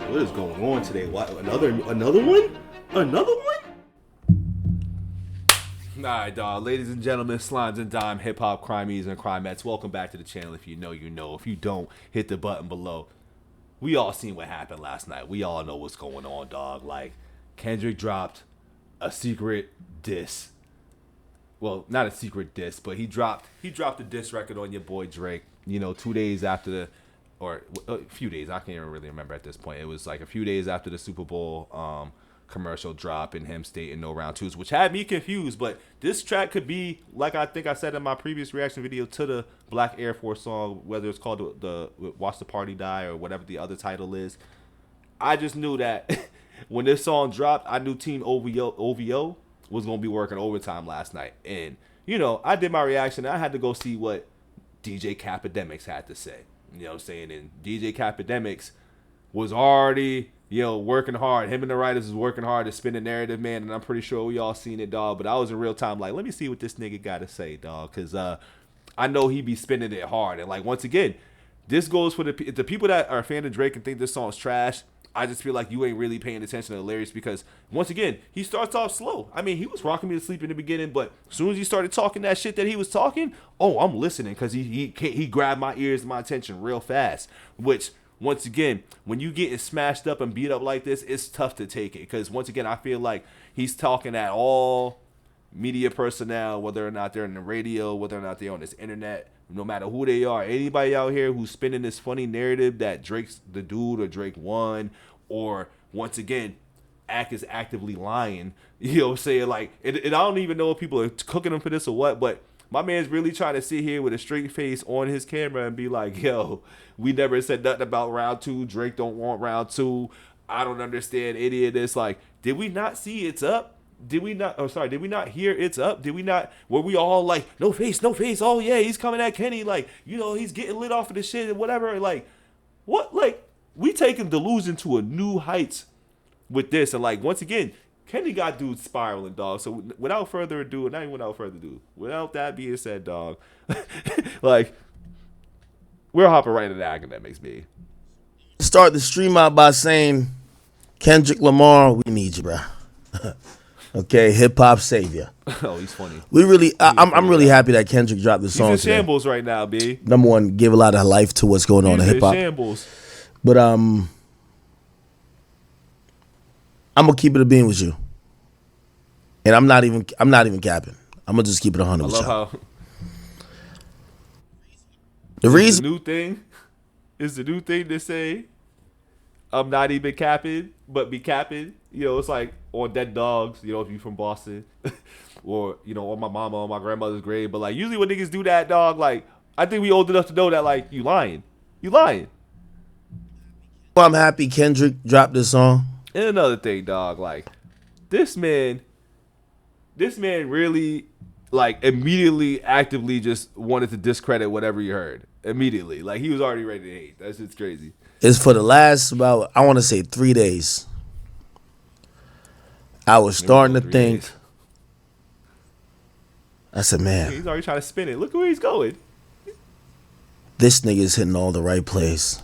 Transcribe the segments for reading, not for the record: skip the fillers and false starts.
What is going on today? What, another one? Another one? Alright, dog. Ladies and gentlemen, slimes and dime, hip-hop, crimees, and crimettes. Welcome back to the channel. If you know, you know. If you don't, hit the button below. We all seen what happened last night. We all know what's going on, dog. Like, Kendrick dropped a secret diss. Well, not a secret diss, but he dropped a diss record on your boy Drake. You know, 2 days after the, or a few days. I can't even really remember at this point. It was like a few days after the Super Bowl commercial drop and him stating no round twos, which had me confused. But this track could be, like I think I said in my previous reaction video to the Black Air Force song, whether it's called the Watch the Party Die or whatever the other title is. I just knew that when this song dropped, I knew Team OVO was going to be working overtime last night. And, you know, I did my reaction. I had to go see what DJ Akademiks had to say. You know what I'm saying? And DJ Akademiks was already, you know, working hard. Him and the writers was working hard to spin the narrative, man. And I'm pretty sure we all seen it, dog. But I was in real time like, let me see what this nigga got to say, dog. Because I know he be spinning it hard. And, like, once again, this goes for the people that are a fan of Drake and think this song's trash. I just feel like you ain't really paying attention to the lyrics because, once again, he starts off slow. I mean, he was rocking me to sleep in the beginning, but as soon as he started talking that shit that he was talking, oh, I'm listening because he grabbed my ears and my attention real fast, which, once again, when you getting smashed up and beat up like this, it's tough to take it because, once again, I feel like he's talking at all media personnel, whether or not they're in the radio, whether or not they're on this internet, no matter who they are, anybody out here who's spinning this funny narrative that Drake's the dude or Drake won, or once again, Ak is actively lying. You know what I'm saying? Like, I don't even know if people are cooking him for this or what, but my man's really trying to sit here with a straight face on his camera and be like, yo, we never said nothing about round two. Drake don't want round two. I don't understand any of this. Like, did we not see it's up? Did we not? Oh, sorry. Did we not hear it's up? Did we not? Were we all like, no face, no face? Oh yeah, he's coming at Kenny. Like, you know, he's getting lit off of the shit and whatever. Like, what? Like, we taking delusion to a new heights with this. And like, once again, Kenny got dudes spiraling, dog. So without further ado, not even without further ado, without that being said, dog, like, we're hopping right into Akademiks, B. Start the stream out by saying, Kendrick Lamar, we need you, bro. Okay, hip hop savior. Oh, he's funny. I'm really happy that Kendrick dropped this song. He's in shambles right now, B. Number one, give a lot of life to what's going on in hip hop. Shambles. But I'm gonna keep it a bean with you, and I'm not even capping. I'm gonna just keep it 100 with you. I love how the reason the new thing is the new thing to say. I'm not even capping, but be capping. You know, it's like on Dead Dogs, you know, if you from Boston. Or, you know, on my mama, on my grandmother's grave. But, like, usually when niggas do that, dog, like, I think we old enough to know that, like, you lying. You lying. I'm happy Kendrick dropped this song. And another thing, dog, like, this man really, like, immediately, actively just wanted to discredit whatever you heard. Immediately. Like, he was already ready to hate. That shit's crazy. It's for the last about, I want to say 3 days. I was starting to think. Days. I said, man. He's already trying to spin it. Look where he's going. This nigga's hitting all the right plays.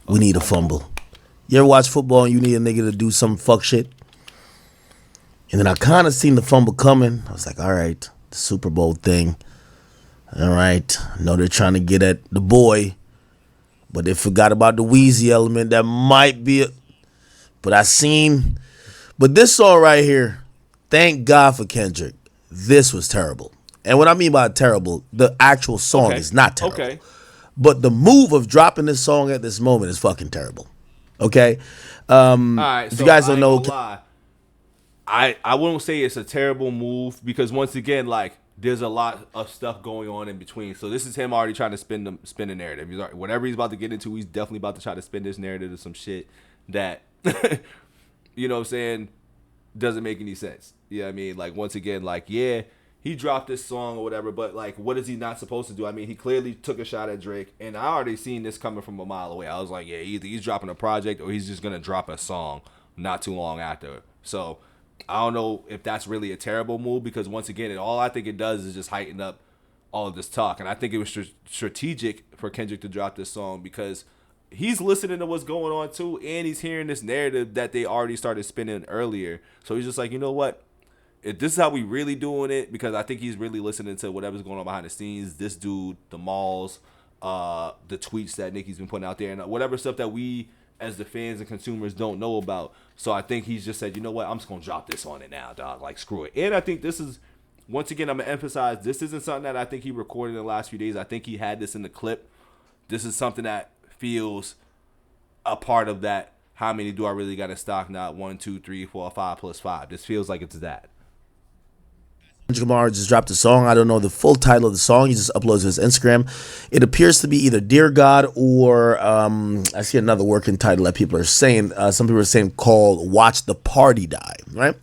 We need a fumble. You ever watch football and you need a nigga to do some fuck shit? And then I kind of seen the fumble coming. I was like, all right, the Super Bowl thing. All right. I know they're trying to get at the boy. But they forgot about the Wheezy element. That might be it. But but this song right here, thank God for Kendrick. This was terrible. And what I mean by terrible, the actual song is not terrible. Okay. But the move of dropping this song at this moment is fucking terrible. Okay? All right, if you guys don't know. I won't say it's a terrible move because, once again, like, there's a lot of stuff going on in between. So this is him already trying to spin the narrative. Whatever he's about to get into, he's definitely about to try to spin this narrative to some shit that, you know what I'm saying, doesn't make any sense. You know what I mean? Like, once again, like, yeah, he dropped this song or whatever, but, like, what is he not supposed to do? I mean, he clearly took a shot at Drake, and I already seen this coming from a mile away. I was like, yeah, either he's dropping a project or he's just going to drop a song not too long after. So I don't know if that's really a terrible move because, once again, all I think it does is just heighten up all of this talk. And I think it was strategic for Kendrick to drop this song because he's listening to what's going on too, and he's hearing this narrative that they already started spinning earlier. So he's just like, you know what? If this is how we really doing it, because I think he's really listening to whatever's going on behind the scenes. This dude, the malls, the tweets that Nicki's been putting out there, and whatever stuff that we as the fans and consumers don't know about. So I think he's just said, you know what? I'm just going to drop this on it now, dog. Like, screw it. And I think this is, once again, I'm going to emphasize, this isn't something that I think he recorded in the last few days. I think he had this in the clip. This is something that feels a part of that. How many do I really got in stock? Not 1, 2, 3, 4, 5 plus 5. This feels like it's that. Kendrick Lamar just dropped a song. I don't know the full title of the song. He just uploads his Instagram. It appears to be either Dear God or I see another working title that people are saying. Some people are saying called Watch the Party Die, right?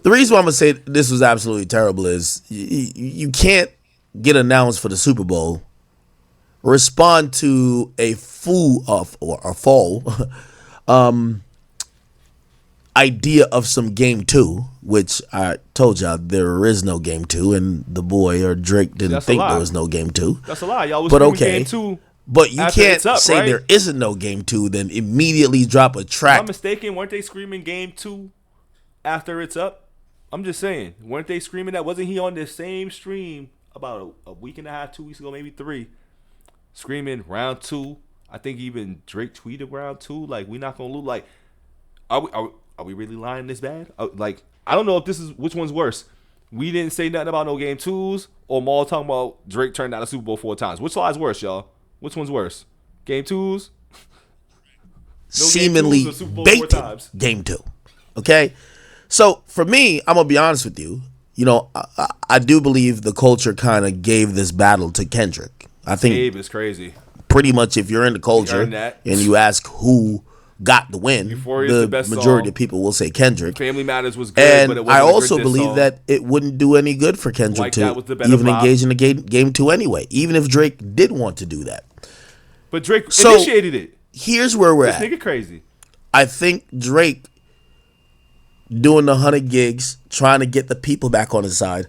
The reason why I'm going to say this was absolutely terrible is you can't get announced for the Super Bowl, respond to a fall idea of some game 2, which I told y'all there is no game 2, and the boy or Drake didn't think there was no game 2. That's a lie. Y'all was but okay. game 2. But you can't say right? there isn't no game 2, then immediately drop a track. If I'm mistaken, weren't they screaming game 2 after it's up? I'm just saying, weren't they screaming that? Wasn't he on the same stream about a week and a half, 2 weeks ago, maybe 3, screaming round 2? I think even Drake tweeted round 2, like, we not gonna lose. Like, are we really lying this bad? Like, I don't know if this is, which one's worse. We didn't say nothing about no game 2s, or Maul talking about Drake turned down a Super Bowl 4 times. Which lie's worse, y'all? Which one's worse? Game 2s? Seemingly baked game 2. Okay? So, for me, I'm going to be honest with you. You know, I do believe the culture kind of gave this battle to Kendrick. I think Gabe is crazy. Pretty much if you're in the culture and you ask who got the win, the majority of people will say Kendrick. Family Matters was good, and but it wasn't I also believe song. That it wouldn't do any good for Kendrick to even engage in the game 2 anyway, even if Drake did want to do that. But Drake initiated it. Here's where we're at. This nigga crazy. I think Drake doing the 100 gigs, trying to get the people back on his side,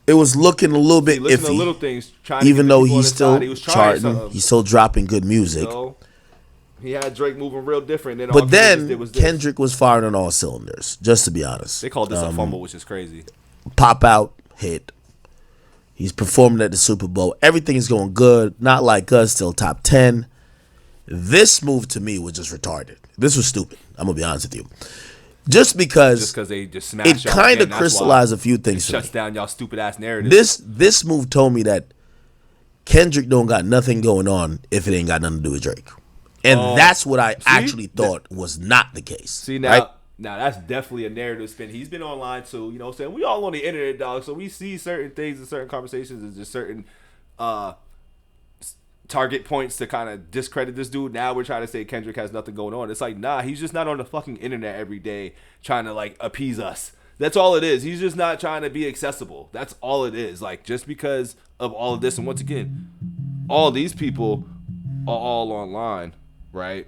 it was looking a little bit iffy. To little things, even though he's still charting, he's still dropping good music. So, he had Drake moving real different. But then Kendrick was firing on all cylinders, just to be honest. They called this a fumble, which is crazy. Pop out, hit. He's performing at the Super Bowl. Everything is going good. Not like us, still top 10. This move to me was just retarded. This was stupid. I'm going to be honest with you. Just because they just smashed it kind of crystallized a few things for me. Shuts down y'all stupid ass narrative. This move told me that Kendrick don't got nothing going on if it ain't got nothing to do with Drake. And that's what I actually thought was not the case. See, now that's definitely a narrative spin. He's been online too, you know what I'm saying? We all on the internet, dog, so we see certain things and certain conversations and just certain target points to kind of discredit this dude. Now we're trying to say Kendrick has nothing going on. It's like, nah, he's just not on the fucking internet every day trying to, like, appease us. That's all it is. He's just not trying to be accessible. That's all it is. Like, just because of all of this, and once again, all these people are all online, right?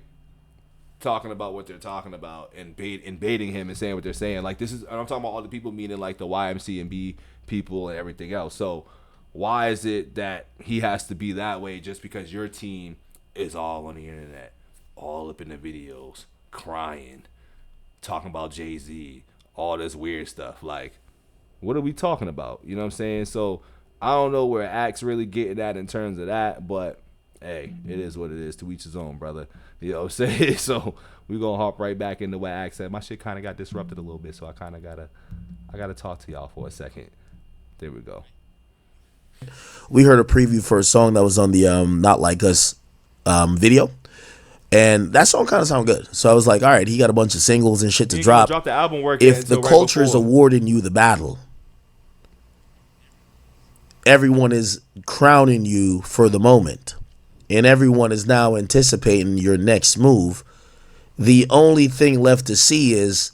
Talking about what they're talking about and baiting him and saying what they're saying. Like, this is, and I'm talking about all the people, meaning like the YMCMB people and everything else. So why is it that he has to be that way just because your team is all on the internet, all up in the videos, crying, talking about Jay-Z, all this weird stuff? Like, what are we talking about? You know what I'm saying? So I don't know where Axe really getting at in terms of that, but hey, it is what it is. To each his own, brother. You know what I'm saying? So we're going to hop right back into what Axe said. My shit kind of got disrupted a little bit, so I kind of gotta talk to y'all for a second. There we go. We heard a preview for a song that was on the Not Like Us video, and that song kind of sounded good. So I was like, all right, he got a bunch of singles and shit to drop. Drop the album work if the culture is awarding you the battle, everyone is crowning you for the moment, and everyone is now anticipating your next move. The only thing left to see is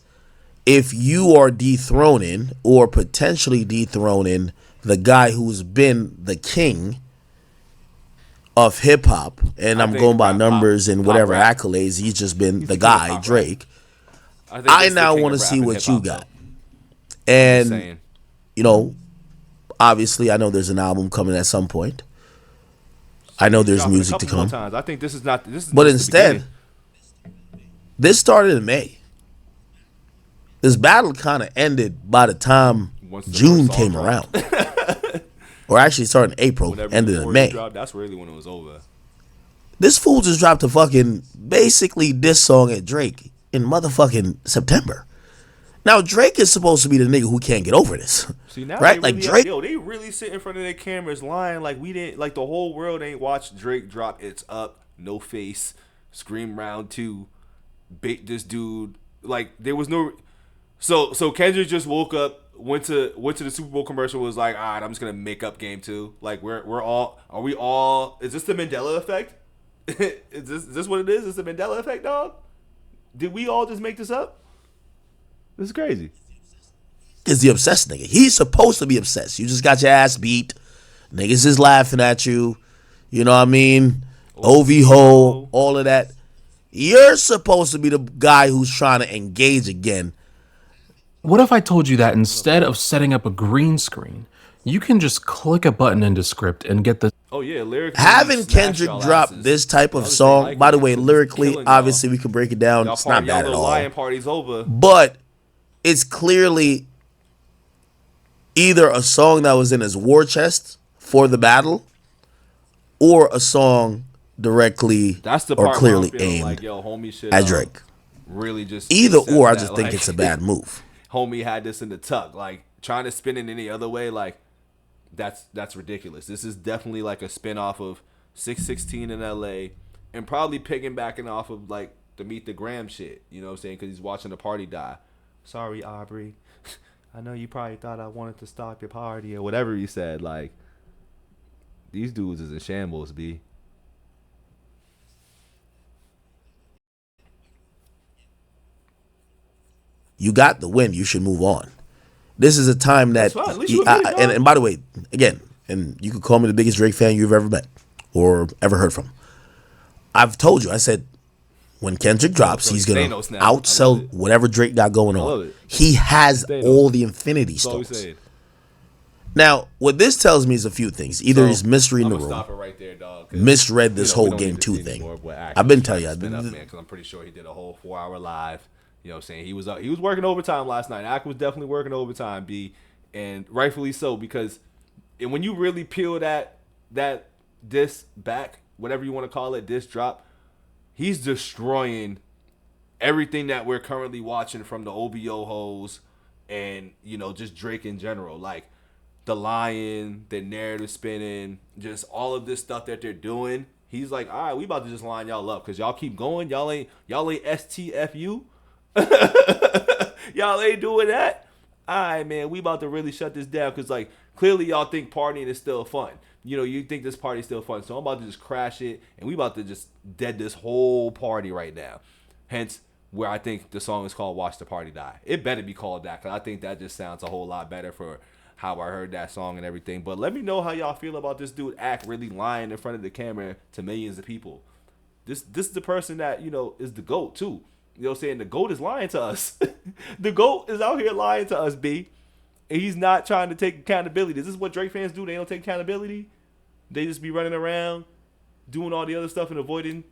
if you are dethroning or potentially dethroning the guy who's been the king of hip hop, and I'm going by numbers and whatever accolades, he's just been the guy, Drake. I now want to see what you got. And, you know, obviously I know there's an album coming at some point. I know there's Dropping a music to couple more come. times. I think this is not. This is. But just the instead, beginning. this started in May. This battle kind of ended by the time Once the June first song came dropped. around. Or actually started in April, Whenever ended in Euphoria May. dropped, that's really when it was over. This fool just dropped a fucking basically diss song at Drake in motherfucking September. Now Drake is supposed to be the nigga who can't get over this. See, now right? they Like really Drake, they really sit in front of their cameras lying like we didn't, like the whole world ain't watched Drake drop It's Up, No Face, Scream Round 2, Bait This Dude. Like there was no. So Kendrick just woke up, went to the Super Bowl commercial, was like, all right, I'm just gonna make up game 2. Like we're all, are we all? Is this the Mandela effect? is this what it is? Is the Mandela effect, dog? Did we all just make this up? This is crazy. is the obsessed nigga. He's supposed to be obsessed. You just got your ass beat. Niggas is laughing at you. You know what I mean? OV ho, all of that. You're supposed to be the guy who's trying to engage again. What if I told you that instead of setting up a green screen, you can just click a button into script and get the... Oh yeah, lyrically. Having Kendrick drop this type of song, by the way, lyrically, obviously we can break it down. It's not bad at all. Lion party's over. But it's clearly either a song that was in his war chest for the battle, or a song directly That's the or part clearly where I'm feeling aimed like, yo, homie should at Drake. really just Either accept or, I that, just think like, it's a bad move. Homie had this in the tuck. Like trying to spin it any other way, like that's ridiculous. This is definitely like a spin off of 616 in LA, and probably piggybacking off of like the Meet the Graham shit. You know what I'm saying? Because he's watching the party die. Sorry, Aubrey. I know you probably thought I wanted to stop your party or whatever he said. Like these dudes is in shambles, B. You got the win. You should move on. This is a time that, and by the way, again, and you could call me the biggest Drake fan you've ever met or ever heard from. I've told you, I said, when Kendrick drops, he's going to outsell whatever Drake got going on. He has all the Infinity Stones. Now, what this tells me is a few things. Either he's misreading the room, misread this whole game 2 thing. I've been telling you. Because I'm pretty sure he did a whole 4-hour live. You know what I'm saying? He was working overtime last night. Ak was definitely working overtime, B. And rightfully so, because when you really peel that disc back, whatever you want to call it, disc drop, he's destroying everything that we're currently watching from the OBO hoes and, you know, just Drake in general. Like, the Lion, the narrative spinning, just all of this stuff that they're doing. He's like, all right, we about to just line y'all up because y'all keep going. Y'all ain't STFU. Y'all ain't doing that. All right, man, we about to really shut this down because, like, clearly y'all think partying is still fun. You know, you think this party's still fun. So I'm about to just crash it, and we about to just dead this whole party right now. Hence, where I think the song is called Watch the Party Die. It better be called that because I think that just sounds a whole lot better for how I heard that song and everything. But let me know how y'all feel about this dude Ak really lying in front of the camera to millions of people. This is the person that, you know, is the GOAT, too. You know what I'm saying? The GOAT is lying to us. The GOAT is out here lying to us, B. And he's not trying to take accountability. This is what Drake fans do. They don't take accountability. They just be running around doing all the other stuff and avoiding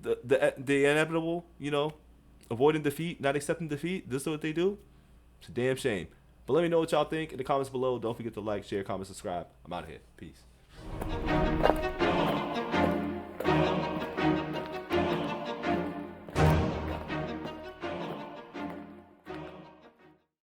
the inevitable, you know, avoiding defeat, not accepting defeat. This is what they do. It's a damn shame. But let me know what y'all think in the comments below. Don't forget to like, share, comment, subscribe. I'm out of here. Peace.